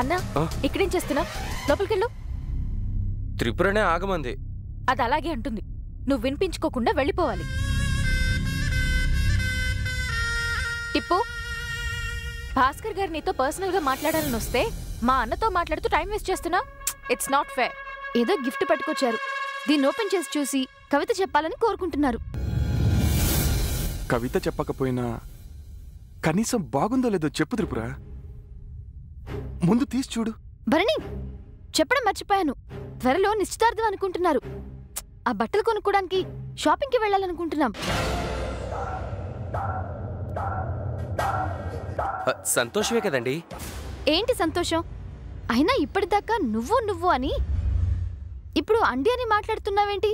అన్నా ఇక్కడేం చేస్తున్నావు? లోపలికెళ్ళు. త్రిపురనే ఆగమంది. అది అలాగే అంటుంది. నువ్వు వినిపించుకోకుండా వెళ్ళిపోవాలి. టిప్పు, భాస్కర్ గారు నీతో పర్సనల్ గా మాట్లాడాలని వస్తే మా అన్నతో మాట్లాడుతూ టైం వేస్ట్ చేస్తున్నా. It's not fair. ఏదో గిఫ్ట్ పట్టుకొచ్చారు, దీన్ని ఓపెన్ చేసి చూసి కవిత చెప్పాలని కోరుకుంటున్నారు. కవిత చెప్పకపోయినా కనీసం బాగుందో లేదో చెప్పు త్రిపుర. ముందు తీసి చూడు. భరణి, చెప్పడం మర్చిపోయాను. త్వరలో నిశ్చితార్థం అనుకుంటున్నారు. ఆ బట్టలు కొనుక్కోడానికి షాపింగ్కి వెళ్ళాలనుకుంటున్నాం. సంతోషమే కదండి. ఏంటి సంతోషం? అయినా ఇప్పటిదాకా నువ్వు నువ్వు అని, ఇప్పుడు అండి అని మాట్లాడుతున్నావేంటి?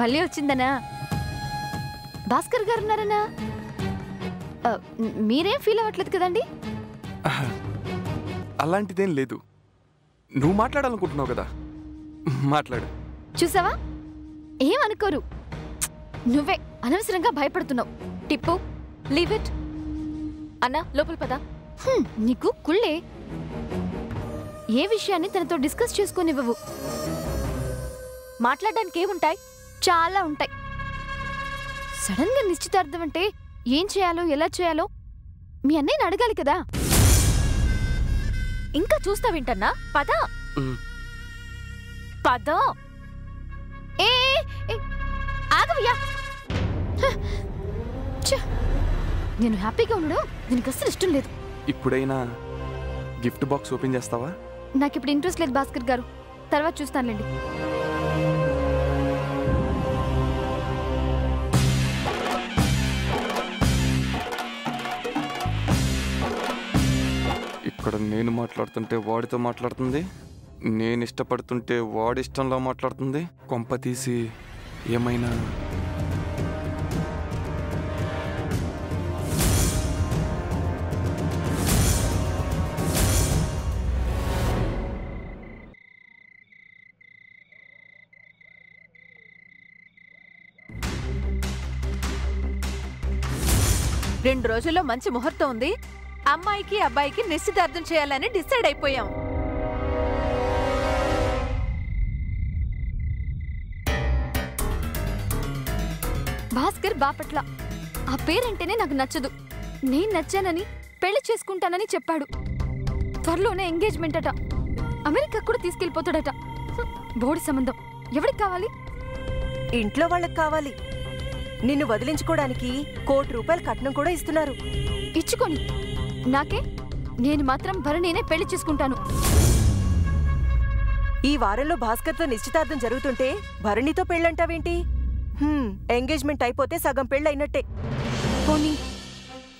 మళ్ళీ వచ్చిందనా? భాస్కర్ గారున్నారనా? మీరేం ఫీల్ అవ్వట్లేదు కదండి? అలాంటిదేం లేదు. నువ్వు మాట్లాడాలనుకుంటున్నావు కదా, మాట్లాడు. చూసావా, ఏమనుకోరు. నువ్వే అనవసరంగా భయపడుతున్నావు. Tipu, leave it. అన్నా లోపల పద. నీకు కుళ్ళే. ఏ విషయాన్ని తనతో డిస్కస్ చేసుకోనివ్వవు. మాట్లాడడానికి ఏముంటాయి? చాలా ఉంటాయి. సడన్ గా నిశ్చితార్థం అంటే ఏం చేయాలో ఎలా చేయాలో మీ అన్నయ్యని అడగాలి కదా. ఇంకా చూస్తా వింటన్నా. పద పద. ఏ ఆగవయ్యా. నేను హ్యాపీగా ఉండడం దీనికి అస్సలు ఇష్టం లేదు. ఇప్పుడైనా గిఫ్ట్ బాక్స్ ఓపెన్ చేస్తావా? నాకు ఇప్పుడు ఇంట్రెస్ట్ లేదు భాస్కర్ గారు, తర్వాత చూస్తానులేండి. ఇక్కడ నేను మాట్లాడుతుంటే వాడితో మాట్లాడుతుంది, నేను ఇష్టపడుతుంటే వాడి ఇష్టంలో మాట్లాడుతుంది. కొంప తీసి ఏమైనా రెండు రోజుల్లో మంచి ముహూర్తం ఉంది. అమ్మాయికి అబ్బాయికి నిశ్చితార్థం చేయాలని డిసైడ్ అయిపోయాం. భాస్కర్ బాపట్ల, ఆ పేరంటేనే నాకు నచ్చదు. నేను నచ్చానని పెళ్లి చేసుకుంటానని చెప్పాడు. త్వరలోనే ఎంగేజ్మెంట్ అట. అమెరికా కూడా తీసుకెళ్లిపోతాడట. బోడి సంబంధం ఎవరికి కావాలి? ఇంట్లో వాళ్ళకి కావాలి. నిన్ను వదిలించుకోవడానికి ₹1,00,00,000 కట్నం కూడా ఇస్తున్నారు. ఇచ్చుకొని నాకే, నేను మాత్రం భరణినే పెళ్లి చేసుకుంటాను. ఈ వారంలో భాస్కర్తో నిశ్చితార్థం జరుగుతుంటే భరణితో పెళ్ళంటావేంటి? ఎంగేజ్మెంట్ అయిపోతే సగం పెళ్ళైనట్టే. పోనీ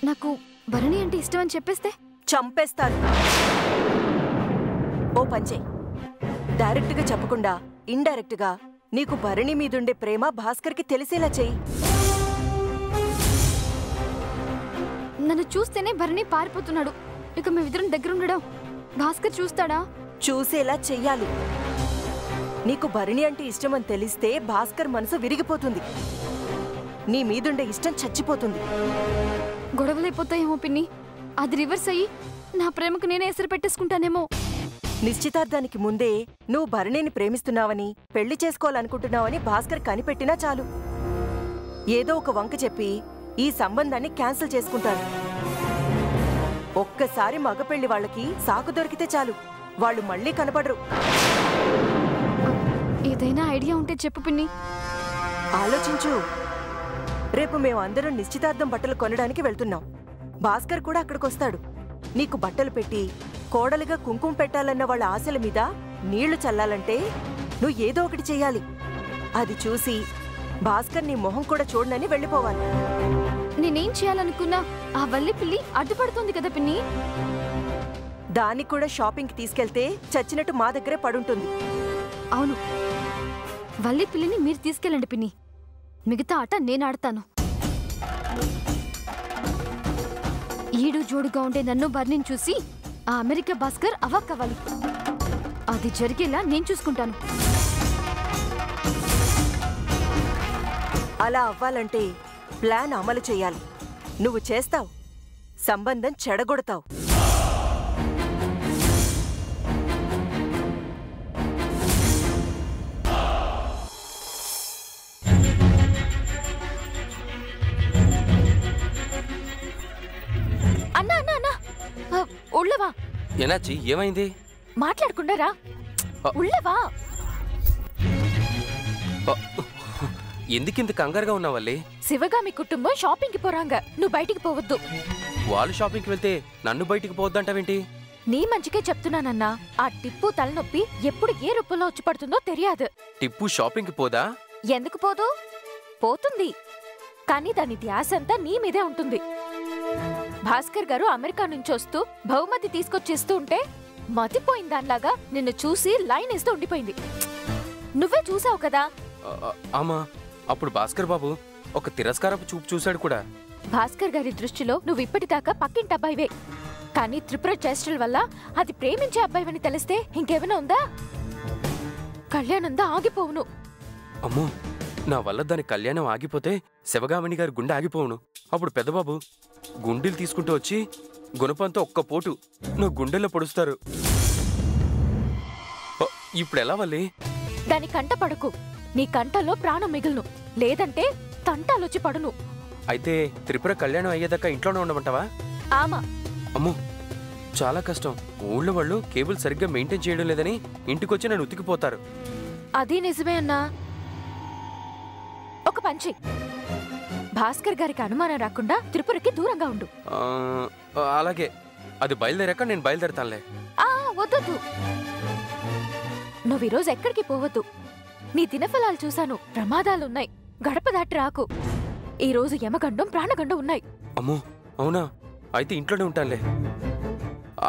నాకు భరణి అంటే ఇష్టం అని చెప్పేస్తే? చంపేస్తారు. ఓ పంచే, డైరెక్ట్ గా చెప్పకుండా ఇండైరెక్ట్ గా నీకు భరణి మీదుండే ప్రేమ భాస్కర్కి తెలిసేలా చెయ్యి. నన్ను చూస్తేనే భరణి పారిపోతున్నాడు. ఇక మేమిద్దరం దగ్గరుండడం భాస్కర్ చూస్తాడా? చూసేలా చెయ్యాలి. నీకు భరణి అంటే ఇష్టమని తెలిస్తే భాస్కర్ మనసు విరిగిపోతుంది. నీ మీదుండే ఇష్టం చచ్చిపోతుంది. గొడవలైపోతాయేమో పిన్ని. అది రివర్స్ అయ్యి నా ప్రేమకు నేనే ఎసరు పెట్టేసుకుంటానేమో. నిశ్చితార్థానికి ముందే నువ్వు భరణిని ప్రేమిస్తున్నావని, పెళ్లి చేసుకోవాలనుకుంటున్నావని భాస్కర్ కనిపెట్టినా చాలు, ఏదో ఒక వంక చెప్పి ఈ సంబంధాన్ని క్యాన్సిల్ చేసుకుంటారు. ఒక్కసారి మగ పెళ్లి వాళ్ళకి సాకు దొరికితే చాలు, వాళ్ళు మళ్ళీ కనపడరు. ఏదైనా ఐడియా ఉంటే చెప్పు పిన్ని. ఆలోచించు. రేపు మేమందరం నిశ్చితార్థం బట్టలు కొనడానికి వెళ్తున్నాం. భాస్కర్ కూడా అక్కడికొస్తాడు. నీకు బట్టలు పెట్టి కోడలుగా కుంకుమ పెట్టాలన్న వాళ్ళ ఆశల మీద నీళ్లు చల్లాలంటే నువ్వు ఏదో ఒకటి చెయ్యాలి. అది చూసి భాస్కర్ నీ మొహం కూడా చూడనని వెళ్ళిపోవాలి. నేనేం చేయాలనుకున్నా ఆ వల్లి పిల్లి అడ్డుపడుతోంది కదా పిన్ని. దానికి కూడా షాపింగ్కి తీసుకెళ్తే చచ్చినట్టు మా దగ్గరే పడుంటుంది. అవును, వల్లి పిల్లిని మీరు తీసుకెళ్ళండి పిన్ని. మిగతా ఆట నేను ఆడతాను. ఈడు జోడుగా ఉండే నన్ను భరణిని చూసి ఆ అమెరికా భాస్కర్ అవాక్కవ్వాలి. అది జరిగేలా నేను చూసుకుంటాను. అలా అవ్వాలంటే ప్లాన్ అమలు చేయాలి. నువ్వు చేస్తావు, సంబంధం చెడగొడతావు. అన్నా అన్నా అన్నా ఉళ్ళవా? ఏనాచి ఏమైంది? మాట్లాడకుండా రా. ఉళ్ళవా? ఎందుకింత కంగారుగా ఉన్నావల్లి? శివగామి కుటుంబం షాపింగ్కి పోరాంగ, నువ్వు బయటికి పోవద్దు. వాళ్ళు షాపింగ్కి వెళ్తే నన్ను బయటికి పోవద్దంటావేంటి? నీ మంచికే చెప్తున్నానన్నా. ఆ టిప్పు తలనొప్పి ఎప్పుడు ఏ రూపంలో వచ్చి పడుతుందో తెలియదు. టిప్పు షాపింగ్కి పోదా? ఎందుకు పోదు? పోతుంది, కానీ దాని ధ్యాస అంతా నీ మీదే ఉంటుంది. భాస్కర్ గారు అమెరికా నుంచి వస్తూ బహుమతి తీసుకొచ్చేస్తూ ఉంటే మతిపోయిన దానిలాగా నిన్ను చూసి లైన్ వేస్తూ ఉండిపోయింది. నువ్వే చూసావు కదా. ఆమా, అప్పుడు భాస్కర్ బాబు ఒక తిరస్కారపు చూపు చూశాడు కూడా. భాస్కర్ గారి దృష్టిలో నువ్వు ఇప్పటిదాకా పక్కింటి అబ్బాయివే, కానీ త్రిపుర చేష్టల వల్ల అది ప్రేమించే అబ్బాయివని తెలిస్తే ఇంకేమైనా ఉందా? కళ్యాణందా ఆగిపోవును. అమ్మో, నా వల్ల దాని కళ్యాణం ఆగిపోతే శివగామిని గారి గుండె ఆగిపోవును. అప్పుడు పెద్దబాబు గుండెలు తీసుకుంటూ వచ్చి గుణపంతో ఒక్క పోటు నువ్వు గుండెల్లో పొడుస్తారు. ఇప్పుడు ఎలా వల్లి? దాని కంట పడకు, నీ కంటలో ప్రాణం మిగులును, లేదంటే తంటాలొచ్చి పడును. అయితే త్రిపుర కళ్యాణం అయ్యేదాకా ఇంట్లోనే ఉండమంటావా? ఆమా. అమ్మో, చాలా కష్టం. ఊళ్ళో వాళ్ళు కేబుల్ సరిగ్గా మెయింటైన్ చేయడం లేదని ఇంటికొచ్చి నన్ను ఉతికిపోతారు. అది నిజమే అన్నా. ఒక పంచి, భాస్కర్ గారికి అనుమానం రాకుండా త్రిపురకి దూరంగా ఉండు. అలాగే, అది బయలుదేరాక నేను బయలుదేరతానులే. వద్దు, నువ్వు ఈరోజు ఎక్కడికి పోవద్దు. నీ దినఫలాలు చూశాను, ప్రమాదాలున్నాయి. గడప దాటి రాకు. ఈరోజు యమగండం ప్రాణగండం ఉన్నాయి. అమ్మో, అవునా? అయితే ఇంట్లోనే ఉంటానులే.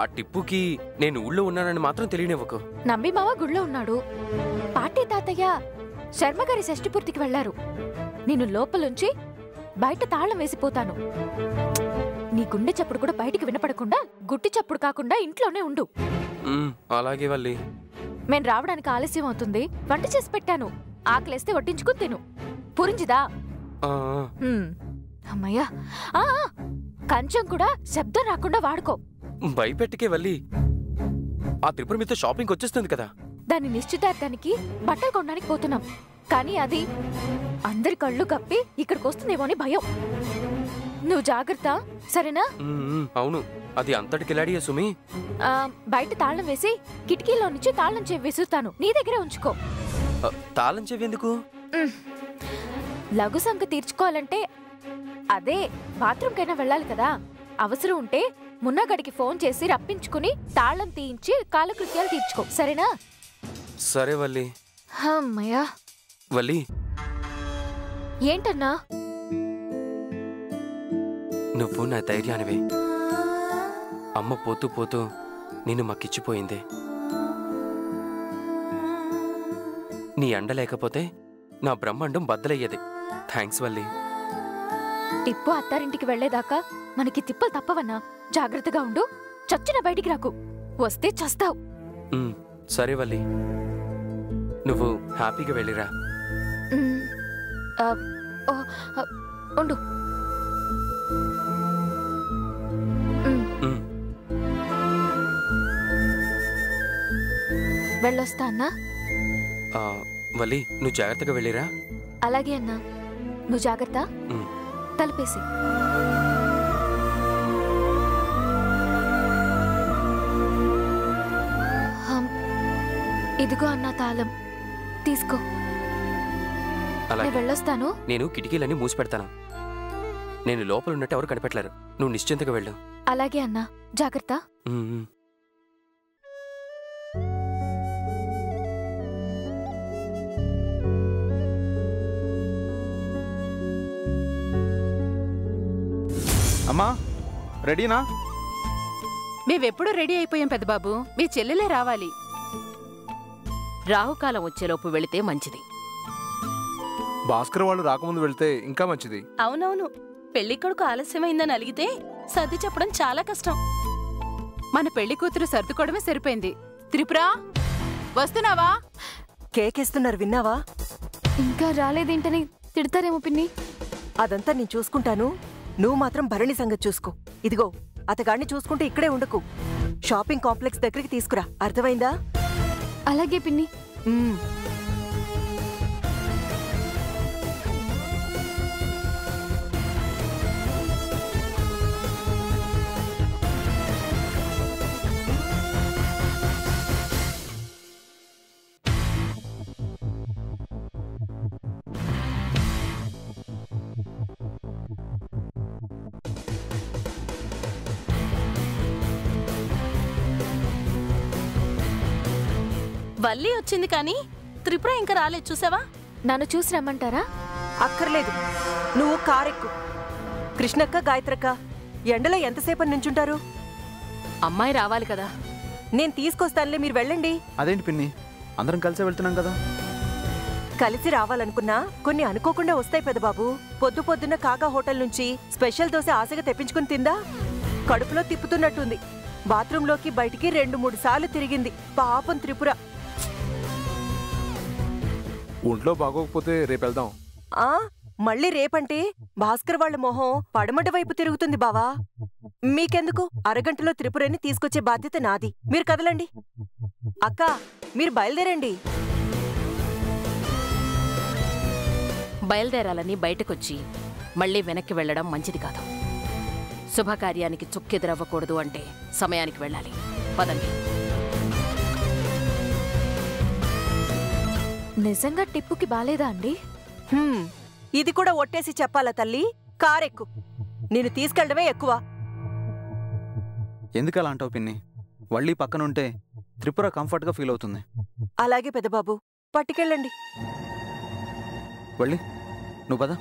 ఆ టిప్పుకి నేను ఊళ్ళో ఉన్నానని మాత్రం తెలియనివ్వకు. నంబి మావ గుళ్ళో ఉన్నాడు. పార్టీ తాతయ్య శర్మగారి షష్ఠిపూర్తికి వెళ్లారు. నిన్ను లోపలుంచి బయట తాళం వేసిపోతాను. నీ గుండె చప్పుడు కూడా బయటికి వినపడకుండా, గుట్టి చప్పుడు కాకుండా ఇంట్లోనే ఉండు. అలాగే వల్లి. మేం రావడానికి ఆలస్యం అవుతుంది. వంట చేసి పెట్టాను, ఆకలేస్తే వడ్డించుకుని తిను. పురింజిదా? అమ్మయ్యా. కొంచెం కూడా శబ్దం రాకుండా వాడుకో. భయపెట్టకే వల్లి. ఆ త్రిపుర మీతో షాపింగ్ వచ్చేస్తుంది కదా. దాని నిశ్చితార్థానికి బట్టలు కొనడానికి పోతున్నాం, కానీ అది అందరి కళ్ళు కప్పి ఇక్కడికి వస్తుందేమో అని భయం. నువ్వు జాగ్రత్త, సరేనా? అవును, అది అంతటి కిలాడియే సుమి. బయట తాళం వేసి కిటికీలో నుంచి తాళం చెవి విసురుతాను, నీ దగ్గరే ఉంచుకో. తాళం చెవి ఎందుకు? లఘు సంఖ్య తీర్చుకోవాలంటే అదే బాత్రూమ్కైనా వెళ్ళాలి కదా. అవసరం ఉంటే మున్నాగడికి ఫోన్ చేసి రప్పించుకుని తాళం తీయించి కాలకృత్యాలు తీర్చుకో, సరేనా? సరే వల్లి. అమ్మయ్యా. వల్లి, ఏంటన్నా? నువ్వు నా ధైర్యానివే. అమ్మ పోతూ పోతూ నిన్ను మాకిచ్చిపోయింది. నీ అండ లేకపోతే నా బ్రహ్మాండం బద్దలయ్యేది. థ్యాంక్స్ వల్లి. టిప్పు అత్తారింటికి వెళ్లేదాకా మనకి తిప్పలు తప్పవన్నా. జాగ్రత్తగా ఉండు, చచ్చిన బయటికి రాకు. వస్తే చస్తావు. సరే వల్లి, నువ్వు హ్యాపీగా వెళ్ళిరా. ఉండు. వెళ్ళొస్తా అన్నా. వల్లి, నువ్వు జాగ్రత్తగా వెళ్ళిరా. అలాగే అన్నా, నువ్వు జాగ్రత్త. తలపేసి. ఇదిగో అన్నా తాళం, తీసుకో. నేను వెళ్ళొస్తాను. నేను కిటికీలన్నీ మూసి పెడతాను. నేను లోపల ఉన్నట్టు ఎవరు కనిపెట్టలేరు. నువ్వు నిశ్చింతగా వెళ్ళు. అలాగే అన్నా, జాగ్రత్త. అమ్మా, రెడీనా? మేమెప్పుడు రెడీ అయిపోయాం పెద్దబాబు. మీ చెల్లెలే రావాలి. రాహుకాలం వచ్చేలోపు వెళితే మంచిది. భాస్కర్ వాళ్ళు రాకముందు వెళ్తే ఇంకా మంచిది. అవునవును, పెళ్లి కొడుకు ఆలస్యమైందని అలిగితే సర్ది చెప్పడం చాలా కష్టం. మన పెళ్లి కూతురు సర్దుకోవడమే సరిపోయింది. త్రిపుర, వస్తున్నావా? కేకేస్తున్నారు, విన్నావా? ఇంకా రాలేదేంటని తిడతారేమో పిన్ని. అదంతా నేను చూసుకుంటాను, నువ్వు మాత్రం భరణి సంగతి చూసుకో. ఇదిగో అతగాడిని చూసుకుంటూ ఇక్కడే ఉండకు. షాపింగ్ కాంప్లెక్స్ దగ్గరికి తీసుకురా, అర్థమైందా? అలాగే పిన్ని. వల్లి వచ్చింది కానీ త్రిపుర ఇంకా రాలేదు, చూసావా? నన్ను చూసి రమ్మంటారా? అక్కర్లేదు, నువ్వు కారెక్కు. కృష్ణక్క, గాయత్రక్క ఎండలో ఎంతసేపటి నుంచుంటారు? అమ్మాయి రావాలి కదా. నేను తీసుకొస్తానులే, మీరు వెళ్ళండి. అదేంటి పిన్ని, అందరం కలిసే వెళ్తున్నాం కదా. కలిసి రావాలనుకున్నా కొన్ని అనుకోకుండా వస్తాయి పెదబాబు. పొద్దు పొద్దున్న కాకా హోటల్ నుంచి స్పెషల్ దోశ ఆశగా తెప్పించుకుని తిందా? కడుపులో తిప్పుతున్నట్టుంది. బాత్రూంలోకి బయటికి 2-3 సార్లు తిరిగింది పాపం త్రిపుర. ఒంట్లో బాగోకపోతే రేపు వెళ్దాం. ఆ మళ్ళీ రేపంటే భాస్కర్ వాళ్ళ మొహం పడమటి వైపు తిరుగుతుంది బావా. మీకెందుకు, అరగంటలో త్రిపురని తీసుకొచ్చే బాధ్యత నాది. మీరు కదలండి. అక్క, మీరు బయలుదేరండి. బయలుదేరాలని బయటకొచ్చి మళ్ళీ వెనక్కి వెళ్లడం మంచిది కాదు. శుభకార్యానికి చుక్కెదురవ్వకూడదు అంటే సమయానికి వెళ్ళాలి. పదండి. నిజంగా టిప్పుకి బాలేదా అండి? ఇది కూడా ఒట్టేసి చెప్పాలా తల్లి? కారెక్కు, నేను తీసుకెళ్లడమే ఎక్కువ. ఎందుకు అలా అంటావు పిన్ని? వళ్ళీ పక్కనుంటే త్రిపుర కంఫర్ట్గా ఫీల్ అవుతుంది. అలాగే పెద్దబాబు, పట్టుకెళ్ళండి. వళ్ళీ నువ్వు పద.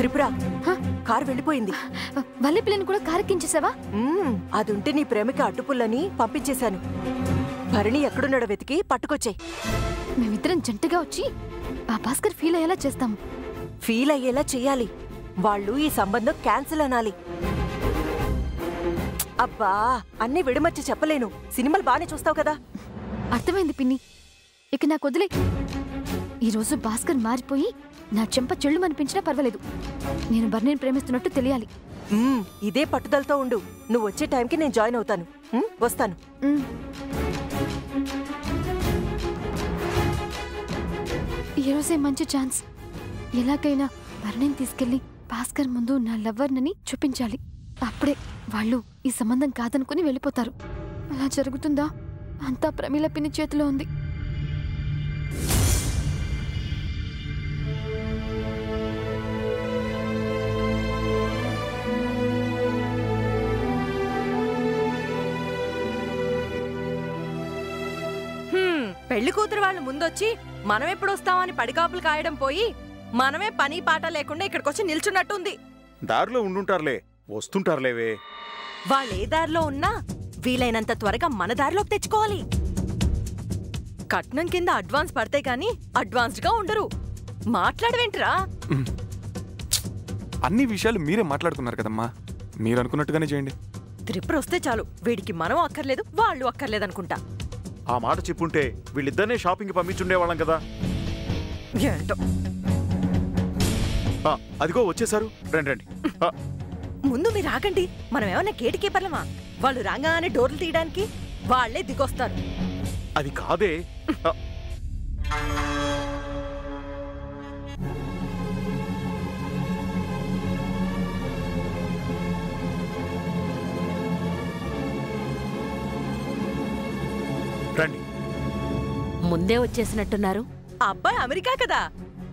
త్రిపుర, కారు వెళ్ళిపోయింది. వల్లి పిల్లని కూడా కారెక్కించేసావా? అదుంటే నీ ప్రేమకి అడ్డుపుల్లని పంపించేశాను. భరణి ఎక్కడున్నాడో వెతికి పట్టుకొచ్చాయి. మేమిద్దరం జంటగా వచ్చి ఆ భాస్కర్ ఫీల్ అయ్యేలా చేస్తాం. ఫీల్ అయ్యేలా చెయ్యాలి. వాళ్ళు ఈ సంబంధం క్యాన్సిల్ అనాలి. అబ్బా, అన్నీ విడమర్చి చెప్పలేను. సినిమాలు బానే చూస్తావు కదా. అర్థమైంది పిన్ని, ఇక నాకు వదిలే. ఈరోజు భాస్కర్ మారిపోయి నా చెంప చెళ్ళు అనిపించినా పర్వాలేదు. నేను బర్నీని ప్రేమిస్తున్నట్టు తెలియాలి. ఇదే పట్టుదలతో ఉండు. నువ్వు వచ్చే టైంకి నేను జాయిన్ అవుతాను. వస్తాను. ఈరోజే మంచి ఛాన్స్. ఎలాగైనా బర్నీని తీసుకెళ్లి భాస్కర్ ముందు నా లవ్వర్నని చూపించాలి. అప్పుడే వాళ్ళు ఈ సంబంధం కాదనుకుని వెళ్ళిపోతారు. అలా జరుగుతుందా? అంతా ప్రమీల పిన్ని చేతిలో ఉంది. పెళ్లి కూతురు వాళ్ళు ముందొచ్చి మనం ఎప్పుడొస్తామని పడికాపులు కాయడం పోయి మనమే పని పాట లేకుండా ఇక్కడికొచ్చి నిల్చున్నట్టుంది. దారిలో ఉండుంటారులే, వస్తుంటారులేవే. వాళ్ళే దారిలో ఉన్నా వీలైనంత త్వరగా మన దారిలోకి తెచ్చుకోవాలి. కట్నం కింద అడ్వాన్స్ పడతాయి కానీ అడ్వాన్స్డ్ గా ఉండరు. మాట్లాడవేంట్రా? అన్ని విషయాలు మీరే మాట్లాడుకున్నారు కదమ్మా, మీరు అనుకున్నట్టుగానే చేయండి. త్రిపుర వస్తే చాలు, వీడికి మనం అక్కర్లేదు, వాళ్ళు అక్కర్లేదనుకుంటా. ఆ మాట చెప్పుంటే వీళ్ళిద్దరినే షాపింగ్కి పంపించుండేవాళ్ళం కదా. ఏంటో. అదిగో వచ్చేసారు, రండి రండి. ముందు మీరు ఆగండి. మనం ఏమన్నా గేట్ కీపర్లమా? వాళ్ళు రాగానే డోర్లు తీయడానికి వాళ్లే దిగొస్తారు. అది కాదే. రండి. ముందే వచ్చేసినట్టున్నారు. అబ్బాయి అమెరికా కదా,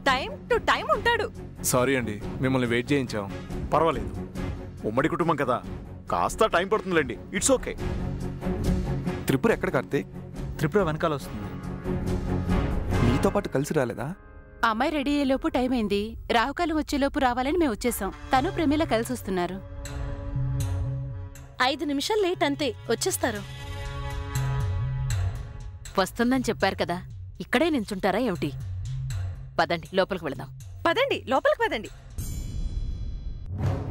టైం టు టైం ఉంటాడు. సారీ అండి, మిమ్మల్ని వెయిట్ చేయించాం. పర్వాలేదు, ఉమ్మడి కుటుంబం కదా, కాస్త టైం పడుతుందిలేండి. It's okay. త్రిపుర ఎక్కడ కార్తీక్? త్రిపుర వెనకాల వస్తుంది. నీతో పాటు కలిసి రాలేదా? అమ్మాయి రెడీ అయ్యేలోపు టైం అయింది. రాహుకాలం వచ్చేలోపు రావాలని మేము వచ్చేసాం. తను ప్రమీల కలిసి వస్తున్నారు. 5 నిమిషాలు లేట్ అంతే, వచ్చేస్తారు. వస్తుందని చెప్పారు కదా, ఇక్కడే నించుంటారా ఏమిటి? పదండి లోపలికి వెళదాం. పదండి లోపలికి పదండి.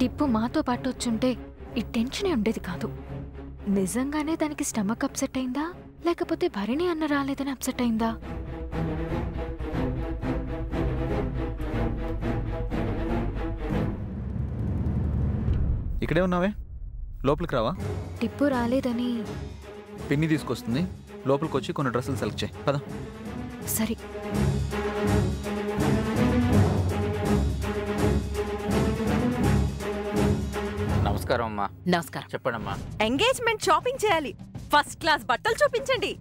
టిప్పు మాతో పాటు వచ్చుంటే ఈ టెన్షనే ఉండేది కాదు. నిజంగానే దానికి స్టమక్ అప్సెట్ అయిందా, లేకపోతే భరణి అన్న రాలేదని అప్సెట్ అయిందా? ఇక్కడే ఉన్నావే, లోపలికి రావా? టిప్పు రాలేదని. పిన్ని తీసుకొస్తుంది, లోపలికి వచ్చి కొన్ని డ్రెస్సులు సెలెక్ట్ చేయి. పద. సరే. నమస్కారం అమ్మా. నమస్కారం. చెప్పండమ్మా. ఎంగేజ్మెంట్ షాపింగ్ చేయాలి. ఫస్ట్ క్లాస్ బట్టలు చూపించండి.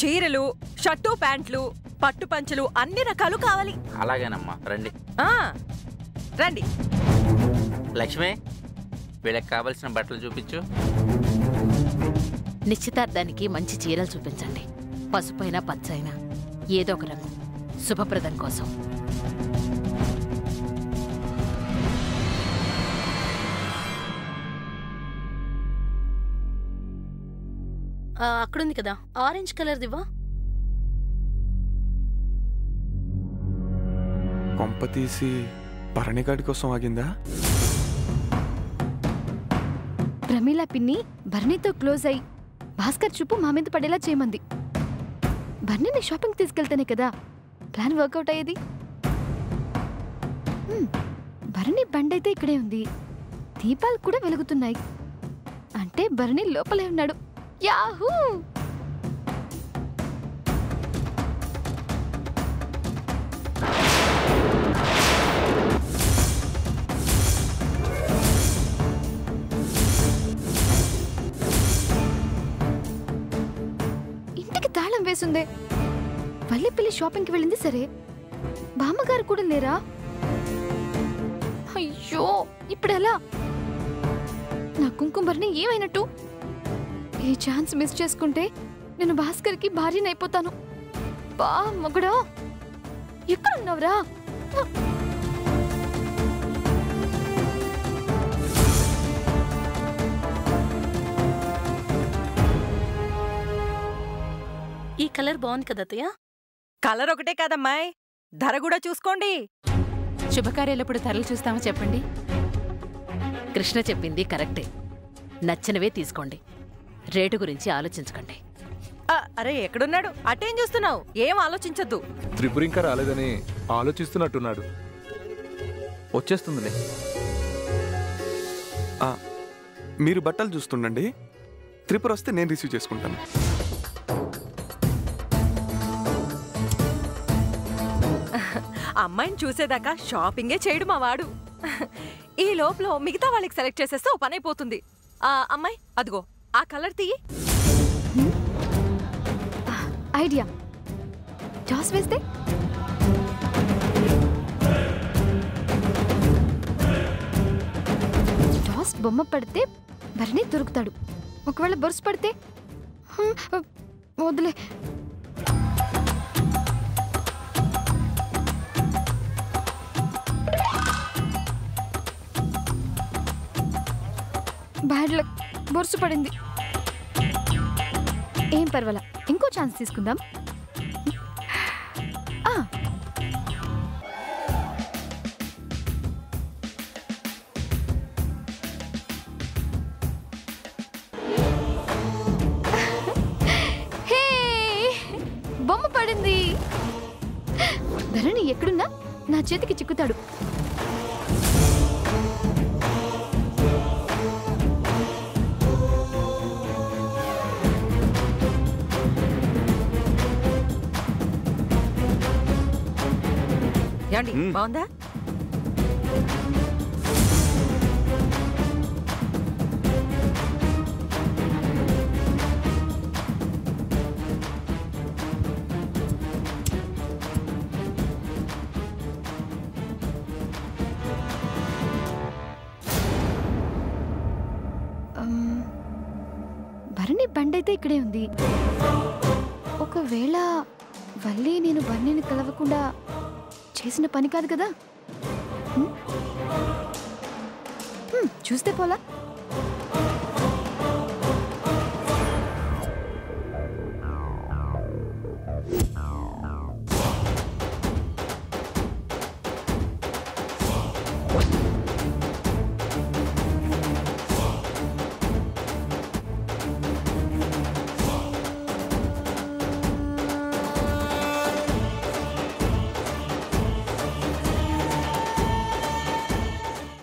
చీరలు, షర్టు ప్యాంట్లు, పట్టు పంచలు అన్ని రకాలు కావాలి. అలాగేనమ్మా, రండి. రండి. లక్ష్మి, వీళ్ళకి కావలసిన బట్టలు చూపించు. నిశ్చితార్థానికి మంచి చీరలు చూపించండి. పసుపైనా పచ్చైనా ఏదో ఒక రంగు, శుభప్రదం కోసం. అక్కడుంది కదా, ఆరెంజ్ కలర్ దివా. కొంప తీసి భరణిగాడి కోసం ఆగిందా? ప్రమీల పిన్ని భరణితో క్లోజ్ అయి భాస్కర్ చూపు మా మీద పడేలా చేయమంది. భరణిని షాపింగ్ తీసుకెళ్తేనే కదా ప్లాన్ వర్కౌట్ అయ్యేది. భరణి బండైతే ఇక్కడే ఉంది, దీపాలు కూడా వెలుగుతున్నాయి. అంటే భరణి లోపలే ఉన్నాడు. యాహూ! ఇంటికి తాళం వేసుందే. వల్లిపల్లి షాపింగ్కి వెళ్ళింది సరే, బామ్మగారు కూడా లేరా? అయ్యో, ఇప్పుడెలా? నా కుంకుమర్ని ఏమైనట్టు? ఈ ఛాన్స్ మిస్ చేసుకుంటే నేను భాస్కర్కి భార్యనైపోతాను. బా మగుడా, ఎక్కడున్నావురా? ఈ కలర్ బాగుంది కదా అత్తయ్య. కలర్ ఒకటే కాదమ్మాయి, ధర కూడా చూసుకోండి. శుభకార్యాలప్పుడు ధరలు చూస్తామో చెప్పండి. కృష్ణ చెప్పింది కరెక్టే. నచ్చినవే తీసుకోండి, రేటు గురించి ఆలోచించకండి. అరే ఎక్కడున్నాడు? అటేం చూస్తున్నావు? ఏం ఆలోచించద్దు. త్రిపుర ఇంకా రాలేదని ఆలోచిస్తున్నట్టున్నాడు. వచ్చేస్తుందిలే. మీరు బట్టలు చూస్తుండండి, త్రిపుర వస్తే నేను రిసీవ్ చేసుకుంటాను. అమ్మాయిని చూసేదాకా షాపింగే చేయడు మా వాడు. ఈ లోపల మిగతా వాళ్ళకి సెలెక్ట్ చేసేస్తే ఓ పని అయిపోతుంది. అమ్మాయి అదిగో ఆ కలర్ తీయి. ఐడియా. టాస్ వేస్తే టాస్ బొమ్మ పడితే భరణి దొరుకుతాడు. ఒకవేళ బొరుసు పడితే వదిలే. బ్యాడ్ లక్, బొరుసు పడింది. ఏం పర్వాలా, ఇంకో ఛాన్స్ తీసుకుందాం. హే, బొమ్మ పడింది. ధరణి ఎక్కడున్నా నా చేతికి చిక్కుతాడు. బాగుందా? భరణి బండైతే ఇక్కడే ఉంది. ఒకవేళ వల్లి నేను భరణిని కలవకుండా చేసిన పని కాదు కదా. చూస్తే పోలా.